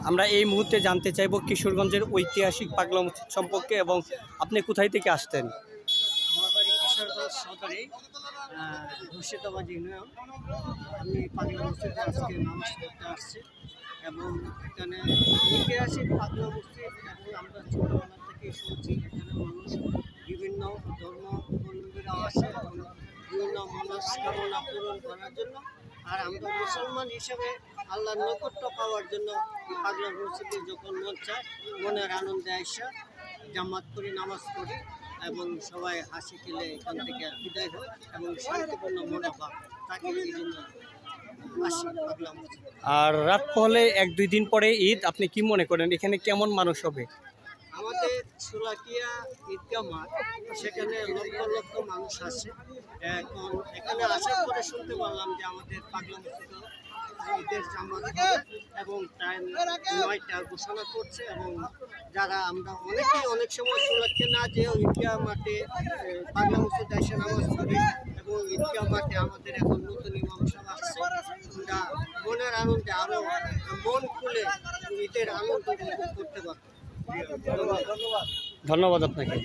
আমরা এই মুহূর্তে জানতে চাইব কিশোরগঞ্জের ঐতিহাসিক পাগলা মসজিদ সম্পর্কে এবং আপনি কোথায় থেকে আসতেন? আমার বাড়ি কিশোরগঞ্জ সদরে মুর্শিদাবাদ ইউনিয়ন। আমি পাগলা মসজিদে আজকে নামাজ পড়তে আসছি এবং এখানে ঐতিহাসিক পাগলা মসজিদ এবং আমরা ছোটোবেলা থেকেই শুনছি এখানে মানুষ বিভিন্ন ধর্মাবলম্বীরা আসে এবং বিভিন্ন মনস্কামনা পূরণ করার জন্য। আর আমরা মুসলমান হিসেবে আল্লাহর নৈকট্য পাওয়ার জন্য এই পাগলা মসজিদে যখন মন চায় মনের আনন্দে আইসা জামাত করি, নামাজ পড়ি এবং সবাই হাসি খেলে এখান থেকে বিদায় হয় এবং শান্তিপূর্ণ মনোভাব তাকে এই জন্য আসি পাগলা মসজিদ। আর রাত পহলে 1-2 দিন পরে ঈদ, আপনি কি মনে করেন এখানে কেমন মানুষ হবে? আমাদের শোলাকিয়া ঈদগাহ মাঠ, সেখানে লক্ষ লক্ষ মানুষ আসে। এখন এখানে আসার পরে শুনতে পারলাম যে আমাদের পাগলা মসজিদে ঈদের জামাত হবে এবং টাইম 9টা ঘোষণা করছে এবং যারা আমরা অনেকেই অনেক সময় শোলাকিয়া না যেও ঈদগাহ মাঠে পাগলা মসজিদে এসে নামাজ পড়ি এবং ঈদগাহ মাঠে আমাদের এখন নতুন ইমাম সাহেব আসছে। আমরা মনের আনন্দে আরও মন খুলে ঈদের আনন্দ উপভোগ করতে পারবো। ধন্যবাদ। ধন্যবাদ আপনাকে।